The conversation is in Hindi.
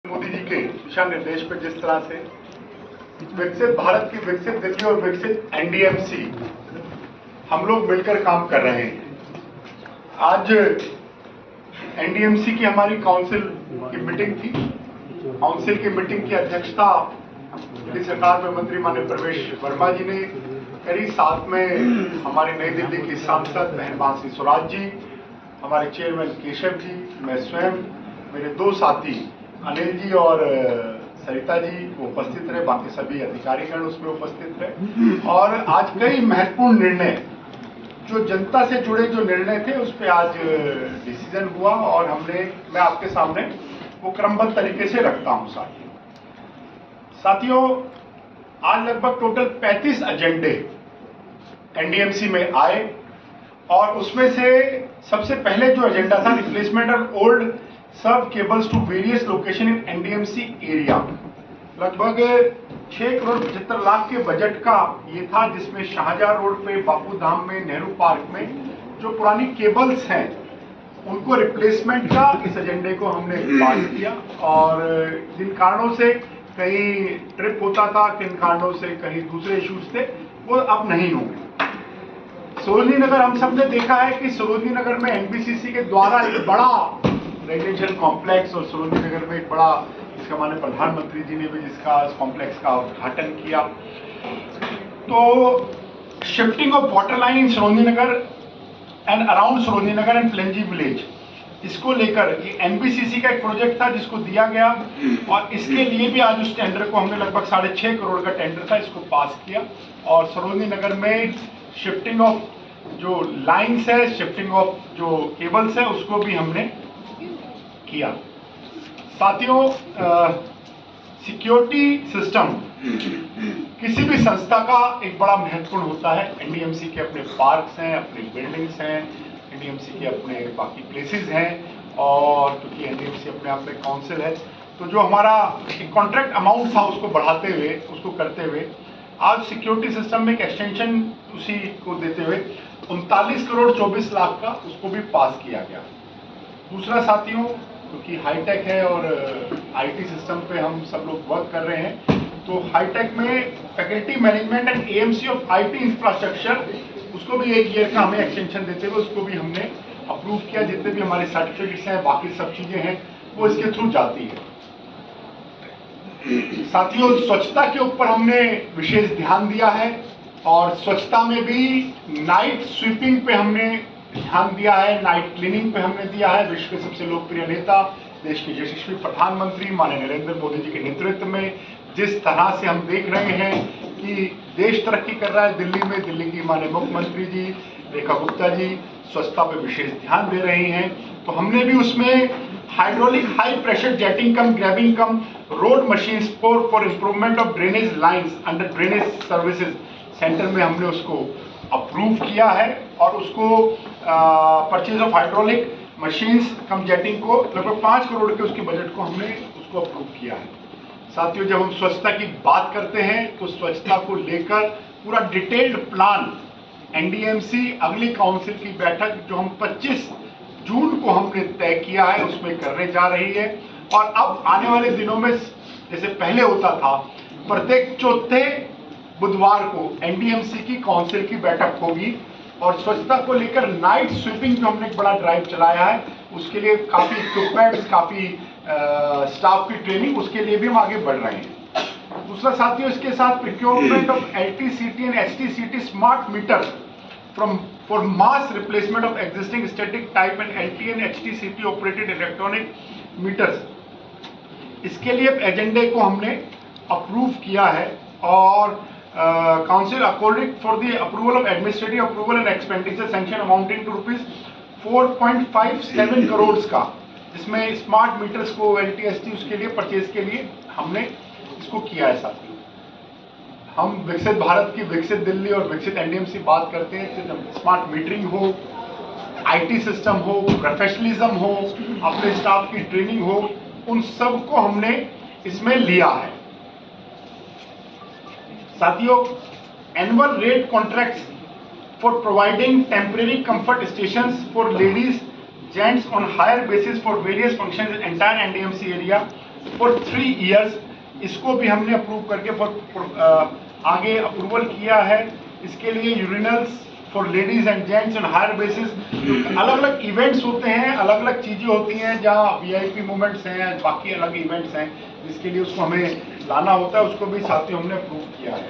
मोदी जी के दिशा निर्देश पर जिस तरह से विकसित भारत की विकसित दिल्ली और विकसित एनडीएमसी हम लोग मिलकर काम कर रहे हैं। आज एनडीएमसी की हमारी काउंसिल की मीटिंग थी। काउंसिल की मीटिंग की अध्यक्षता दिल्ली सरकार में मंत्री माननीय प्रवेश वर्मा जी ने करी। साथ में हमारी नई दिल्ली की सांसद बहन मानसी स्वराज जी, हमारे चेयरमैन केशव जी, मैं स्वयं, मेरे दो साथी अनिल जी और सरिता जी वो उपस्थित रहे, बाकी सभी अधिकारीगण उसमें उपस्थित रहे। और आज कई महत्वपूर्ण निर्णय जो जनता से जुड़े जो निर्णय थे उस पर आज डिसीजन हुआ और मैं आपके सामने वो क्रमबद्ध तरीके से रखता हूं। साथियों, आज लगभग टोटल 35 एजेंडे एनडीएमसी में आए और उसमें से सबसे पहले जो एजेंडा था replacement of old serve cables to various location in NDMC area, लगभग 6 करोड़ 75 लाख के बजट का ये था, जिसमें शाहजहां रोड पे, बापू धाम में, नेहरू पार्क में जो पुरानी केबल्स हैं उनको रिप्लेसमेंट का इस एजेंडे को हमने पास किया। और जिन कारणों से कहीं ट्रिप होता था, किन कारणों से कहीं दूसरे इश्यूज थे, वो अब नहीं होंगे। सरोजनी नगर हम सब ने देखा है कि सरोजनी नगर में एनबीसीसी के द्वारा एक बड़ा रेजिडेंशियल कॉम्प्लेक्स और सरोजनी नगर में एक बड़ा, जिसका माननीय प्रधानमंत्री जी ने भी जिसका इस कॉम्प्लेक्स का उद्घाटन किया। तो shifting of water line in Sarojini Nagar and around Sarojini Nagar and Pilanji village, इसको लेकर ये एनबीसीसी का एक प्रोजेक्ट था जिसको दिया गया और इसके लिए भी आज उस टेंडर को हमने लगभग 6.5 करोड़ का टेंडर था, इसको पास किया। और सरोजनी नगर में शिफ्टिंग ऑफ जो लाइन्स है, शिफ्टिंग ऑफ जो केबल्स है, उसको भी हमने किया। साथियों, सिक्योरिटी सिस्टम किसी भी संस्था का एक बड़ा महत्वपूर्ण होता है। एनडीएमसी के अपने पार्क्स हैं, अपने बिल्डिंग्स हैं, एनडीएमसी के अपने बाकी प्लेसेस हैं, और क्योंकि एनडीएमसी अपने आप में काउंसिल है, तो जो हमारा एक कॉन्ट्रैक्ट अमाउंट था उसको बढ़ाते हुए, उसको करते हुए आज सिक्योरिटी सिस्टम में एक एक्सटेंशन उसी को देते हुए 39 करोड़ 24 लाख का उसको भी पास किया गया। दूसरा साथियों, क्योंकि हाईटेक है और आईटी सिस्टम पे हम सब लोग वर्क कर रहे हैं, तो हाईटेक में faculty management and AMC of IT infrastructure, उसको भी 1 ईयर का हमें एक्सटेंशन देते हुए उसको भी हमने अप्रूव किया। जितने भी हमारे सर्टिफिकेट्स हैं, बाकी सब चीजें हैं, वो इसके थ्रू जाती है। साथियों, स्वच्छता के ऊपर हमने विशेष ध्यान दिया है और स्वच्छता में भी नाइट स्वीपिंग पे हमने ध्यान दिया है, नाइट क्लीनिंग पे हमने दिया है। विश्व के सबसे लोकप्रिय नेता, देश के यशस्वी प्रधानमंत्री माननीय नरेंद्र मोदी जी के नेतृत्व में जिस तरह से हम देख रहे हैं कि देश तरक्की कर रहा है, दिल्ली की माननीय मुख्यमंत्री जी रेखा गुप्ता जी स्वच्छता पे विशेष ध्यान दे रही हैं, तो हमने भी उसमें hydraulic high pressure jetting come grabbing cum road machine for improvement of drainage lines under drainage services centre में हमने उसको अप्रूव किया है। और उसको purchase of hydraulic machines come jetting को लगभग 5 करोड़ के उसके बजट को हमने उसको अप्रूव किया है। साथियों, जब हम स्वच्छता की बात करते हैं तो स्वच्छता को लेकर पूरा डिटेल्ड प्लान एनडीएमसी अगली काउंसिल की बैठक जो हम 25 जून को हमने तय किया है उसमें करने जा रही है। और अब आने वाले दिनों में, जैसे पहले होता था, प्रत्येक चौथे बुधवार को एनडीएमसी की काउंसिल की बैठक होगी और स्वच्छता को लेकर नाइट स्वीपिंग जो हमने एक बड़ा ड्राइव चलाया है, उसके लिए काफी इक्विपमेंट्स, काफी स्टाफ की ट्रेनिंग, उसके लिए भी हम आगे बढ़ रहे हैं। दूसरा साथियों, इसके साथ procurement of LTCT and HTCT smart meter for mass replacement of existing static type and LT and HTCT operated electronic meters, इसके लिए एजेंडे को हमने अप्रूव किया है। और council according for the approval of administrative approval and expenditure sanction amounting to ₹4.57 crore का, जिसमें स्मार्ट मीटर्स को LT उसके लिए परचेज के लिए हमने इसको किया है। साथियों, हम विकसित भारत की विकसित दिल्ली और विकसित एनडीएमसी बात करते हैं, स्मार्ट मीटरिंग हो, आईटी सिस्टम हो, प्रोफेशनलिज्म हो, अपने स्टाफ की ट्रेनिंग हो, उन सब को हमने इसमें लिया है। साथियों, annual rate contracts for providing temporary comfort stations for ladies gents on hire basis for various functions in entire NDMC area for 3 years। इसको भी हमने अप्रूव करके आगे अप्रूवल किया है। इसके लिए urinals for ladies and gents on hire basis, अलग अलग इवेंट्स होते हैं, अलग अलग चीजें होती हैं जहाँ वीआईपी मूवमेंट्स हैं, बाकी अलग इवेंट्स हैं जिसके लिए उसको हमें लाना होता है, उसको भी साथियों हमने अप्रूव किया है।